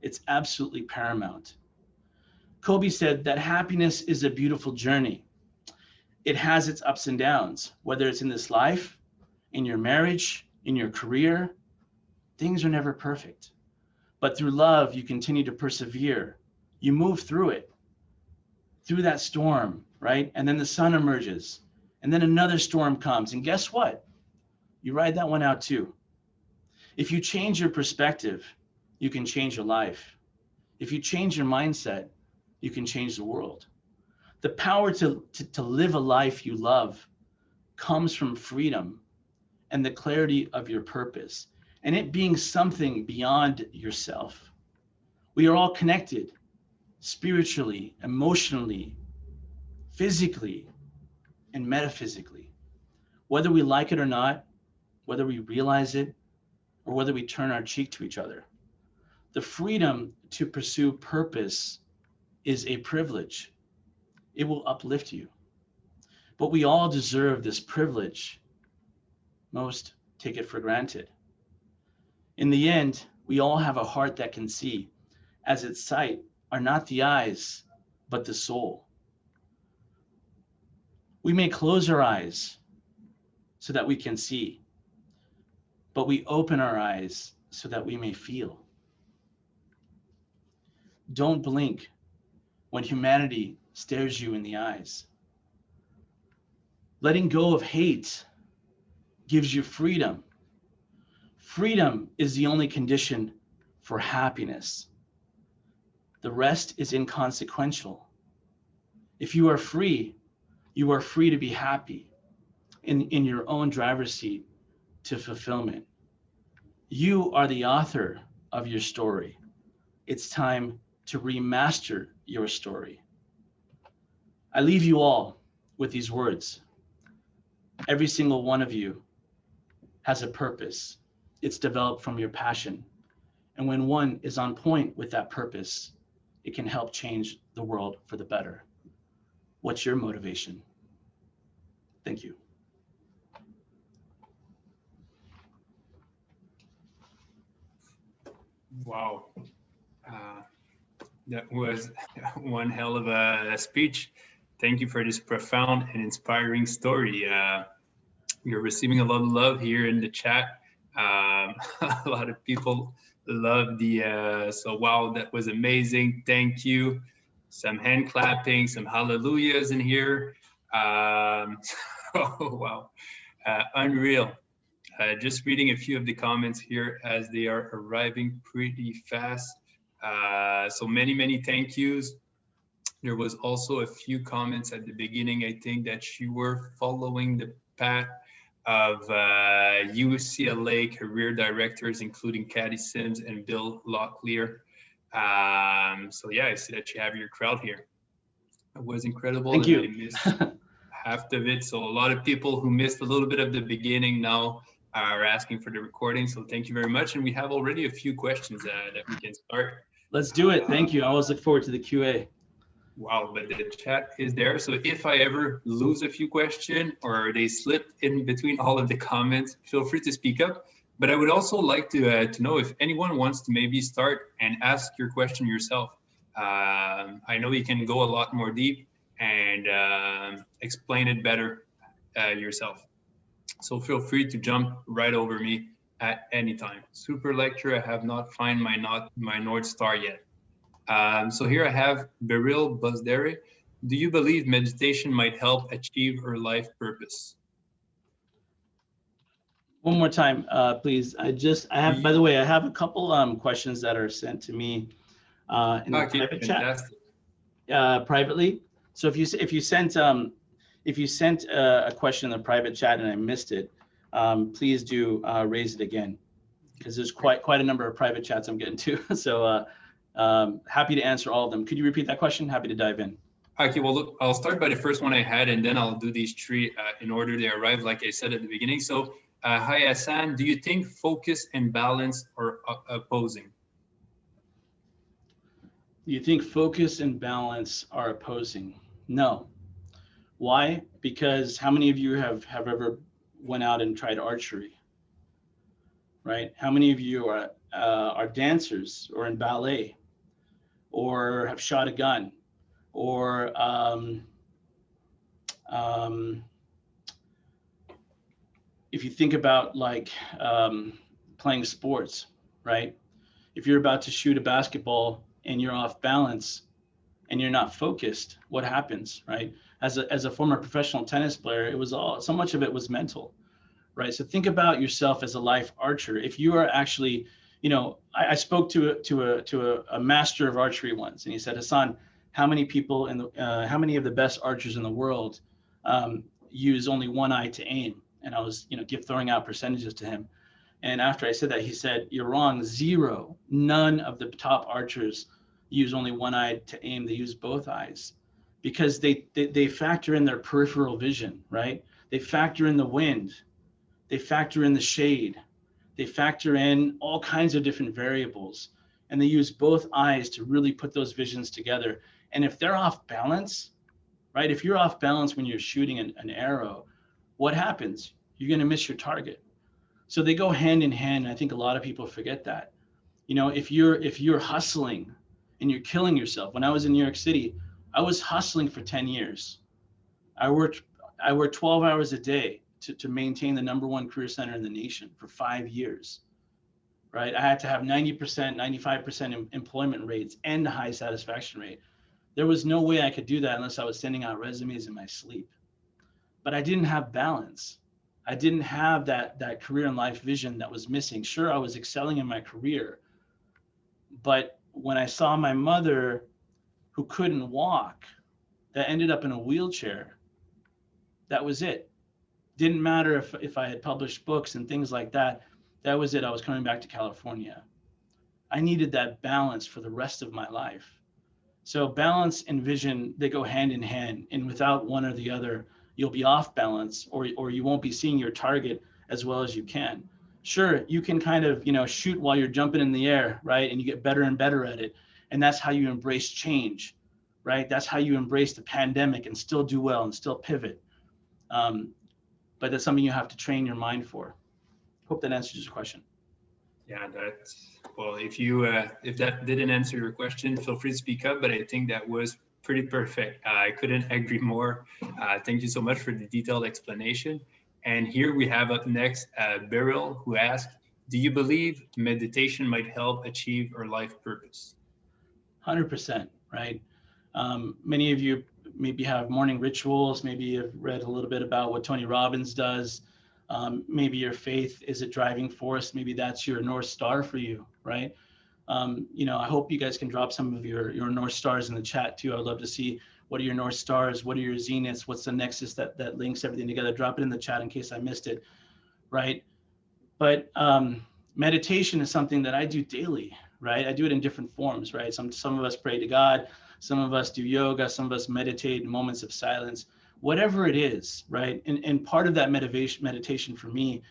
It's absolutely paramount. Kobe said that happiness is a beautiful journey. It has its ups and downs, whether it's in this life, in your marriage, in your career. Things are never perfect. But through love, you continue to persevere. You move through it, through that storm, right? And then the sun emerges, and then another storm comes. And guess what? You ride that one out too. If you change your perspective, you can change your life. If you change your mindset, you can change the world. The power to live a life you love comes from freedom and the clarity of your purpose, and it being something beyond yourself. We are all connected spiritually, emotionally, physically and metaphysically, whether we like it or not, whether we realize it, or whether we turn our cheek to each other. The freedom to pursue purpose is a privilege. It will uplift you. But we all deserve this privilege. Most take it for granted. In the end, we all have a heart that can see, as its sight are not the eyes, but the soul. We may close our eyes so that we can see, but we open our eyes so that we may feel. Don't blink when humanity stares you in the eyes. Letting go of hate gives you freedom. Freedom is the only condition for happiness. The rest is inconsequential. If you are free to be happy in your own driver's seat to fulfillment. You are the author of your story. It's time to remaster your story. I leave you all with these words. Every single one of you has a purpose. It's developed from your passion. And when one is on point with that purpose, it can help change the world for the better. What's your motivation? Thank you. Wow. That was one hell of a speech. Thank you for this profound and inspiring story. You're receiving a lot of love here in the chat. A lot of people love so wow, that was amazing. Thank you. Some hand clapping, some hallelujahs in here. Oh, wow. Unreal. Just reading a few of the comments here as they are arriving pretty fast. So many thank yous. There was also a few comments at the beginning, I think, that you were following the path of UCLA career directors, including Caddy Sims and Bill Locklear. So yeah, I see that you have your crowd here. It was incredible. Thank you. I missed half of it. So a lot of people who missed a little bit of the beginning now are asking for the recording. So thank you very much. And we have already a few questions that we can start. Let's do it. Thank you. I always look forward to the QA. Wow, but the chat is there. So if I ever lose a few questions or they slip in between all of the comments, feel free to speak up. But I would also like to know if anyone wants to maybe start and ask your question yourself. I know you can go a lot more deep and explain it better yourself. So feel free to jump right over me at any time. Super lecture, I have not found my North Star yet. So here I have Beryl Busdere. Do you believe meditation might help achieve her life purpose? One more time, please. By the way, I have a couple questions that are sent to me in the private chat, privately. So if you sent a question in the private chat and I missed it, please do raise it again, because there's quite a number of private chats I'm getting to. So happy to answer all of them. Could you repeat that question? Happy to dive in. Okay, well, look, I'll start by the first one I had, and then I'll do these three in order they arrive, like I said at the beginning. So, hi, Hassan, do you think focus and balance are opposing? Do you think focus and balance are opposing? No. Why? Because how many of you have ever went out and tried archery? Right? How many of you are dancers or in ballet, or have shot a gun, or if you think about like playing sports, right? If you're about to shoot a basketball and you're off balance and you're not focused, what happens, right? As a former professional tennis player, it was so much of it was mental, right? So think about yourself as a life archer. If you are actually, I spoke to a master of archery once, and he said, Hassan, how many people how many of the best archers in the world use only one eye to aim? And I was, throwing out percentages to him. And after I said that, he said, you're wrong, 0. None of the top archers use only one eye to aim. They use both eyes. because they factor in their peripheral vision, right? They factor in the wind, they factor in the shade, they factor in all kinds of different variables, and they use both eyes to really put those visions together. And if they're off balance, right? If you're off balance when you're shooting an arrow, what happens? You're going to miss your target. So they go hand in hand. And I think a lot of people forget that. You know, if you're hustling and you're killing yourself. When I was in New York City, I was hustling for 10 years. I worked 12 hours a day to maintain the #1 career center in the nation for 5 years, right? I had to have 90%, 95% employment rates and a high satisfaction rate. There was no way I could do that unless I was sending out resumes in my sleep. But I didn't have balance. I didn't have that career and life vision that was missing. Sure, I was excelling in my career, but when I saw my mother, who couldn't walk, that ended up in a wheelchair, that was it. Didn't matter if I had published books and things like that. That was it. I was coming back to California. I needed that balance for the rest of my life. So balance and vision, they go hand in hand, and without one or the other, you'll be off balance, or you won't be seeing your target as well as you can. Sure, you can kind of, shoot while you're jumping in the air, right? And you get better and better at it. And that's how you embrace change, right? That's how you embrace the pandemic and still do well and still pivot. But that's something you have to train your mind for. Hope that answers your question. Yeah, well, if that didn't answer your question, feel free to speak up, but I think that was pretty perfect. I couldn't agree more. Thank you so much for the detailed explanation. And here we have up next, Beryl, who asked, do you believe meditation might help achieve our life purpose? 100%, right? Many of you maybe have morning rituals, maybe you've read a little bit about what Tony Robbins does. Maybe your faith is a driving force. Maybe that's your North Star for you, right? I hope you guys can drop some of your North Stars in the chat too. I would love to see what are your North Stars, what are your zeniths, what's the nexus that links everything together. Drop it in the chat in case I missed it, right? But meditation is something that I do daily, right? I do it in different forms, right? Some of us pray to God, some of us do yoga, some of us meditate in moments of silence, whatever it is, right? And part of that meditation for me,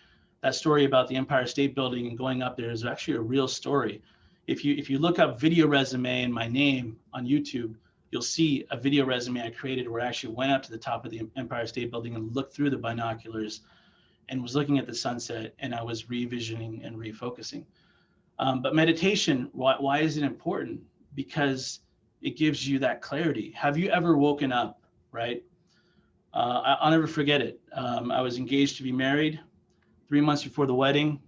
that story about the Empire State Building and going up there is actually a real story. If you look up video resume and my name on YouTube, you'll see a video resume I created where I actually went up to the top of the Empire State Building and looked through the binoculars and was looking at the sunset, and I was revisioning and refocusing. But meditation, why is it important? Because it gives you that clarity. Have you ever woken up, right? I'll never forget it. I was engaged to be married 3 months before the wedding,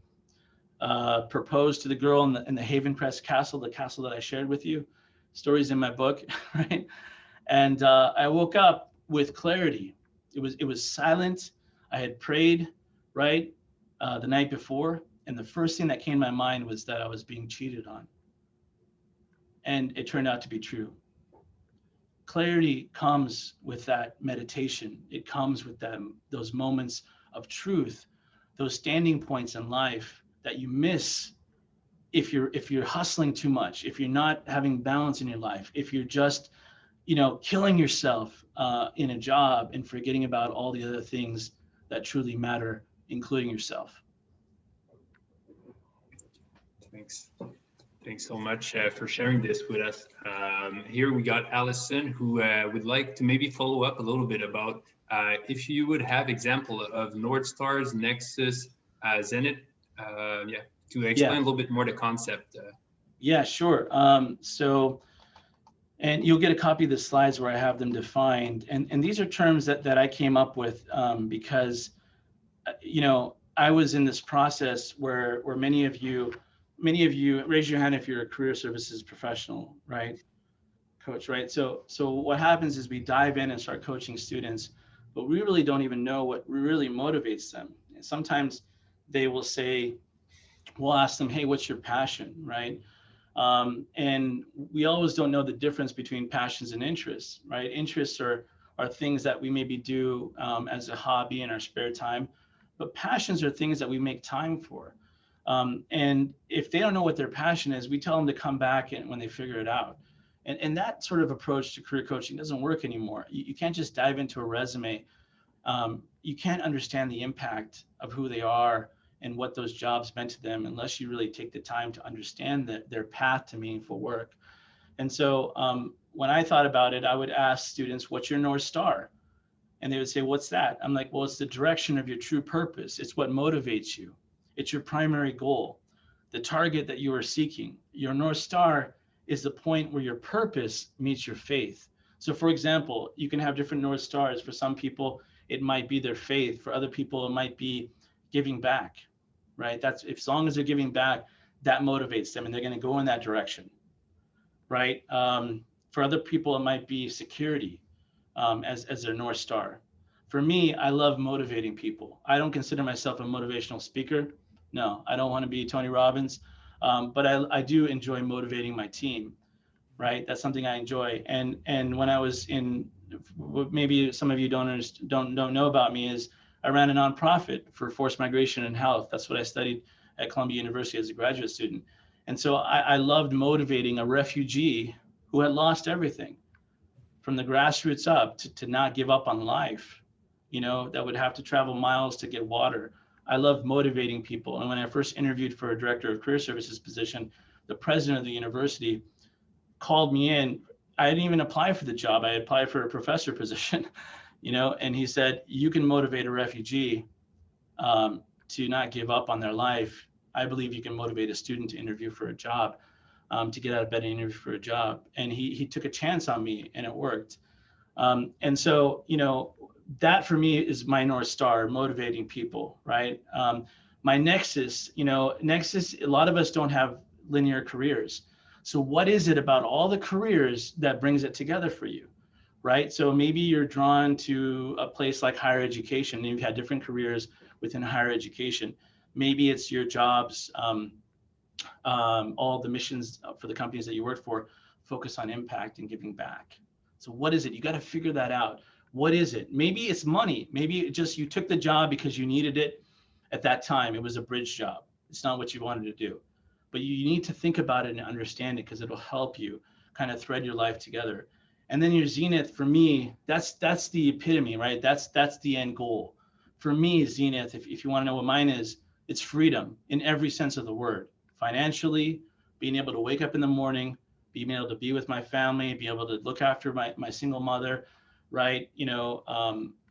proposed to the girl in the Haven Crest Castle, the castle that I shared with you. Stories in my book, right? And I woke up with clarity. It was silent. I had prayed, right, the night before, and the first thing that came to my mind was that I was being cheated on. And it turned out to be true. Clarity comes with that meditation. It comes with those moments of truth, those standing points in life that you miss if you're hustling too much, if you're not having balance in your life, if you're just killing yourself in a job and forgetting about all the other things that truly matter, including yourself. Thanks so much for sharing this with us. Here we got Allison, who would like to maybe follow up a little bit about if you would have example of North Stars, Nexus, Zenith, to explain a little bit more the concept. Yeah, sure. And you'll get a copy of the slides where I have them defined. And these are terms that I came up with because, I was in this process where many of you, raise your hand if you're a career services professional, right? Coach, right? So what happens is we dive in and start coaching students, but we really don't even know what really motivates them. And sometimes they will say, we'll ask them, hey, what's your passion, right? And we always don't know the difference between passions and interests, right? Interests are things that we maybe do as a hobby in our spare time, but passions are things that we make time for. And if they don't know what their passion is, we tell them to come back when they figure it out. And that sort of approach to career coaching doesn't work anymore. You can't just dive into a resume. You can't understand the impact of who they are and what those jobs meant to them unless you really take the time to understand their path to meaningful work. And so when I thought about it, I would ask students, what's your North Star? And they would say, what's that? I'm like, well, it's the direction of your true purpose. It's what motivates you. It's your primary goal, the target that you are seeking. Your North Star is the point where your purpose meets your faith. So for example, you can have different North Stars. For some people, it might be their faith. For other people, it might be giving back, right? That's, if, as long as they're giving back, that motivates them and they're going to go in that direction, right? For other people, it might be security as their North Star. For me, I love motivating people. I don't consider myself a motivational speaker. No, I don't want to be Tony Robbins, but I do enjoy motivating my team, right? That's something I enjoy. And when I was in, maybe some of you don't know about me, is I ran a nonprofit for forced migration and health. That's what I studied at Columbia University as a graduate student. And so I loved motivating a refugee who had lost everything, from the grassroots up, to not give up on life, you know, that would have to travel miles to get water. I love motivating people. And when I first interviewed for a director of career services position, the president of the university called me in. I didn't even apply for the job. I applied for a professor position, you know, and he said, you can motivate a refugee to not give up on their life. I believe you can motivate a student to interview for a job, to get out of bed and interview for a job. And he took a chance on me and it worked. And so, you know, that for me is my North Star, motivating people, right? My nexus, a lot of us don't have linear careers. So what is it about all the careers that brings it together for you, right? So maybe you're drawn to a place like higher education and you've had different careers within higher education. Maybe it's your jobs, all the missions for the companies that you work for focus on impact and giving back. So what is it? You got to figure that out. What is it? Maybe it's money. Maybe it just, you took the job because you needed it at that time. It was a bridge job. It's not what you wanted to do, but you need to think about it and understand it because it'll help you kind of thread your life together. And then your zenith, for me, that's the epitome, right? That's the end goal. For me, zenith, if you want to know what mine is, it's freedom in every sense of the word. Financially, being able to wake up in the morning, being able to be with my family, be able to look after my single mother, right?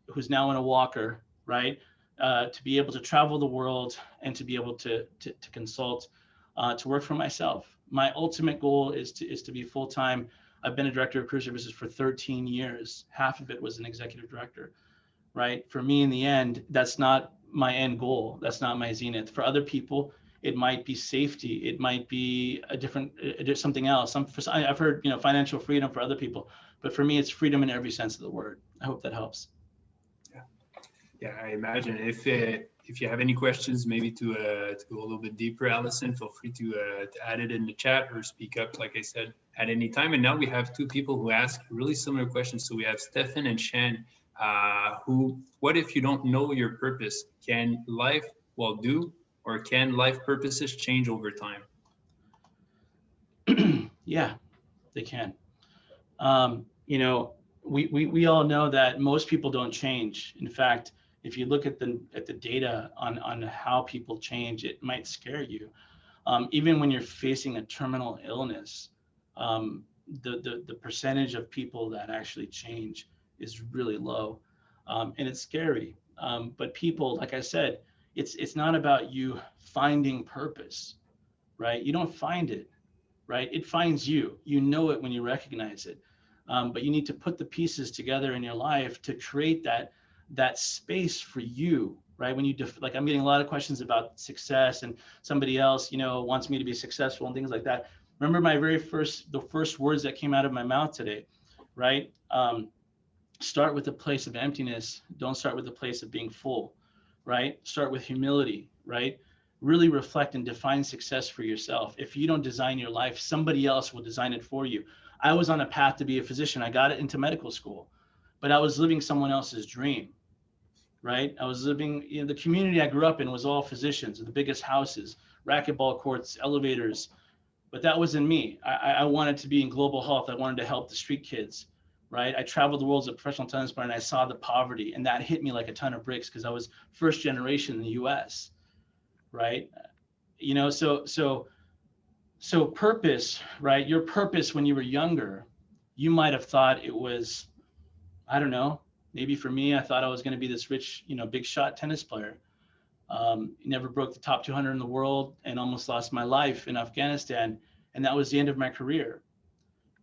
Who's now in a walker, right? To be able to travel the world and to be able to consult, to work for myself. My ultimate goal is to be full-time. I've been a director of career services for 13 years. Half of it was an executive director, right? For me, in the end, that's not my end goal. That's not my zenith. For other people, it might be safety. It might be something else. I've heard, financial freedom for other people, but for me, it's freedom in every sense of the word. I hope that helps. Yeah, I imagine if you have any questions, maybe to go a little bit deeper, Allison, feel free to add it in the chat or speak up, like I said, at any time. And now we have two people who ask really similar questions. So we have Stefan and Shan, what if you don't know your purpose? Can life do, or can life purposes change over time? Yeah, they can. We all know that most people don't change. In fact, if you look at the data on how people change, it might scare you. Even when you're facing a terminal illness, the percentage of people that actually change is really low, and it's scary. But people, like I said, it's not about you finding purpose, right? You don't find it, right? It finds you. You know it when you recognize it. But you need to put the pieces together in your life to create that space for you, right? When you like, I'm getting a lot of questions about success, and somebody else, wants me to be successful and things like that. Remember the first words that came out of my mouth today, right? Start with a place of emptiness. Don't start with a place of being full, right? Start with humility, right? Really reflect and define success for yourself. If you don't design your life, somebody else will design it for you. I was on a path to be a physician. I got into medical school, but I was living someone else's dream, right? I was living, the community I grew up in was all physicians, the biggest houses, racquetball courts, elevators, but that wasn't me. I wanted to be in global health. I wanted to help the street kids, right? I traveled the world as a professional tennis player, and I saw the poverty, and that hit me like a ton of bricks because I was first generation in the U.S., right? You know, so purpose, right? Your purpose when you were younger, you might have thought it was, I don't know, maybe for me, I thought I was going to be this rich, you know, big shot tennis player. Never broke the top 200 in the world and almost lost my life in Afghanistan. And that was the end of my career,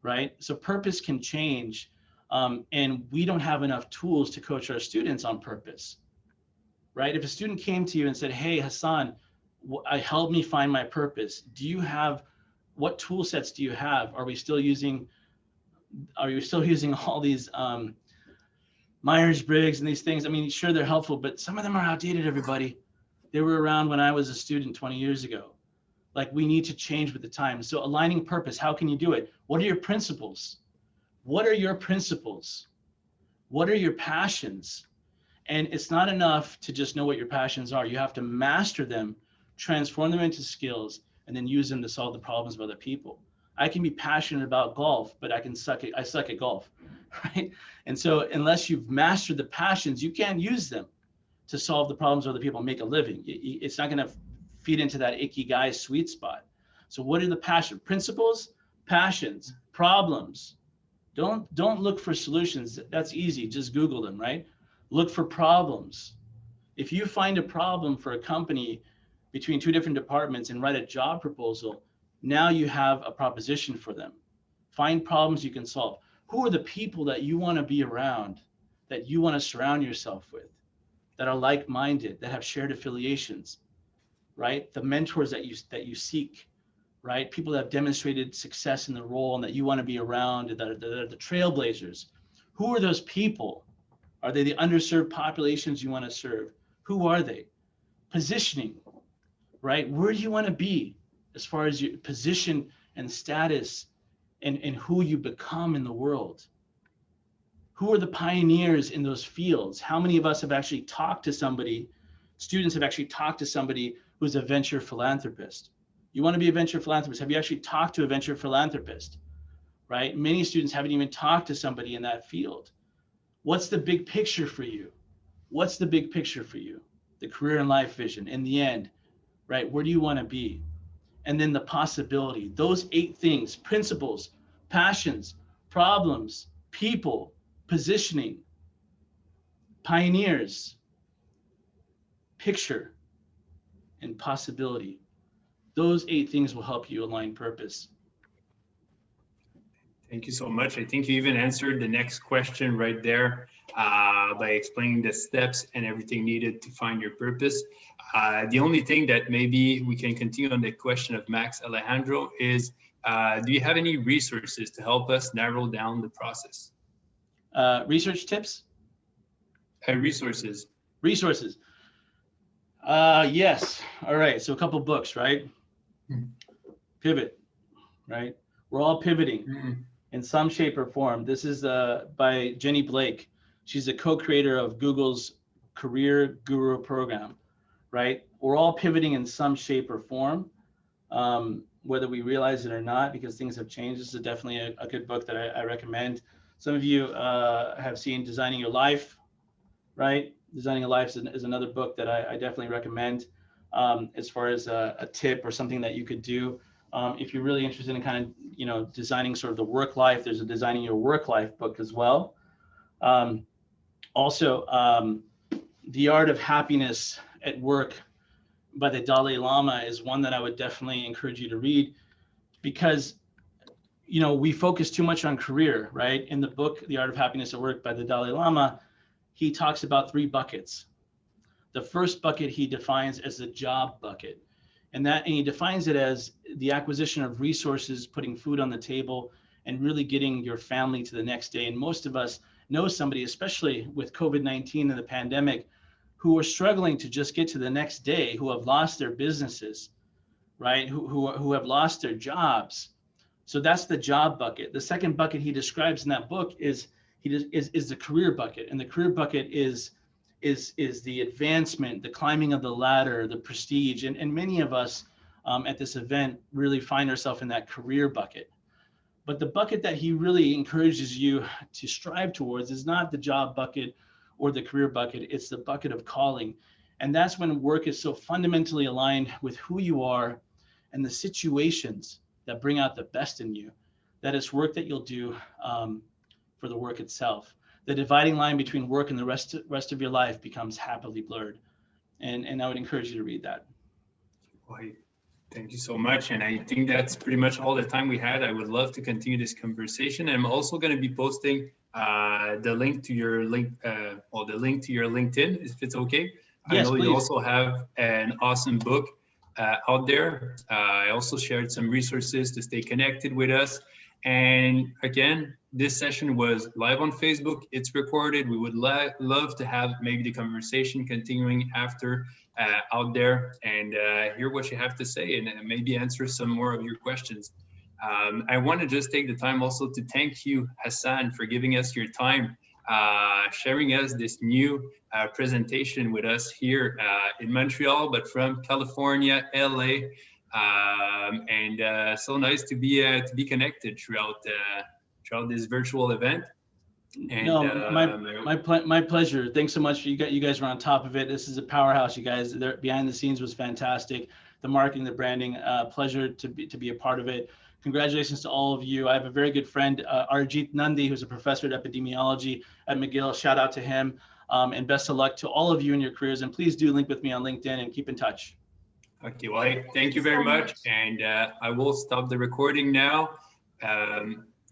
right? So purpose can change. And we don't have enough tools to coach our students on purpose, right? If a student came to you and said, hey, Hassan, help me find my purpose. Do you have, what tool sets do you have? Are you still using all these Myers-Briggs and these things? I mean, sure, they're helpful, but some of them are outdated, everybody. They were around when I was a student 20 years ago. Like, we need to change with the times. So aligning purpose, how can you do it? What are your principles? What are your principles? What are your passions? And it's not enough to just know what your passions are. You have to master them, transform them into skills, and then use them to solve the problems of other people. I can be passionate about golf, but I suck at golf, right? And so unless you've mastered the passions, you can't use them to solve the problems of other people and make a living. It's not going to feed into that ikigai sweet spot. So what are the passion principles, passions, problems? Don't look for solutions. That's easy. Just Google them, right? Look for problems. If you find a problem for a company between two different departments and write a job proposal, now you have a proposition for them. Find problems you can solve. Who are the people that you want to be around, that you want to surround yourself with, that are like-minded, that have shared affiliations, right? The mentors that you seek, right? People that have demonstrated success in the role and that you want to be around, that are the trailblazers. Who are those people? Are they the underserved populations you want to serve? Who are they? Positioning, right? Where do you want to be as far as your position and status and who you become in the world? Who are the pioneers in those fields? How many of us have actually talked to somebody, students have actually talked to somebody who's a venture philanthropist? You want to be a venture philanthropist? Have you actually talked to a venture philanthropist, right? Many students haven't even talked to somebody in that field. What's the big picture for you? What's the big picture for you? The career and life vision in the end, right? Where do you want to be? And then the possibility, those 8 things: principles, passions, problems, people, positioning, pioneers, picture, and possibility. Those 8 things will help you align purpose. Thank you so much. I think you even answered the next question right there by explaining the steps and everything needed to find your purpose. The only thing that maybe we can continue on the question of Max Alejandro is, do you have any resources to help us narrow down the process? Research tips? Resources. Resources. Yes. All right. So a couple books, right? Pivot, right? We're all pivoting in some shape or form. This is by Jenny Blake. She's a co-creator of Google's Career Guru program, right? We're all pivoting in some shape or form, whether we realize it or not, because things have changed. This is definitely a good book that I recommend. Some of you have seen Designing Your Life, right? Designing a Life is another book that I definitely recommend as far as a tip or something that you could do. If you're really interested in kind of, designing sort of the work life, there's a Designing Your Work Life book as well. Also, The Art of Happiness at Work by the Dalai Lama is one that I would definitely encourage you to read, because we focus too much on career, right? In the book, The Art of Happiness at Work by the Dalai Lama, he talks about 3 buckets. The first bucket he defines as the job bucket. And he defines it as the acquisition of resources, putting food on the table, and really getting your family to the next day. And most of us know somebody, especially with COVID-19 and the pandemic, who are struggling to just get to the next day, who have lost their businesses, right? Who have lost their jobs. So that's the job bucket. The second bucket he describes in that book is the career bucket. And the career bucket is the advancement, the climbing of the ladder, the prestige. And many of us at this event really find ourselves in that career bucket. But the bucket that he really encourages you to strive towards is not the job bucket or the career bucket, it's the bucket of calling. And that's when work is so fundamentally aligned with who you are and the situations that bring out the best in you, that it's work that you'll do for the work itself. The dividing line between work and the rest of your life becomes happily blurred. And I would encourage you to read that. Well, thank you so much. And I think that's pretty much all the time we had. I would love to continue this conversation. I'm also going to be posting the link to your the link to your LinkedIn, if it's okay. Yes, I know please. You also have an awesome book out there. I also shared some resources to stay connected with us. And again, this session was live on Facebook. It's recorded. We would love to have maybe the conversation continuing after out there and hear what you have to say and maybe answer some more of your questions. I want to just take the time also to thank you, Hassan, for giving us your time, sharing us this new presentation with us here in Montreal, but from California, LA. So nice to be connected throughout this virtual event. And, no, my pleasure. Thanks so much. You guys were on top of it. This is a powerhouse, you guys. Behind the scenes was fantastic. The marketing, the branding, pleasure to be a part of it. Congratulations to all of you. I have a very good friend, Arjit Nandi, who's a professor at epidemiology at McGill. Shout out to him, and best of luck to all of you in your careers. And please do link with me on LinkedIn and keep in touch. Okay, well, thank you very much. And I will stop the recording now.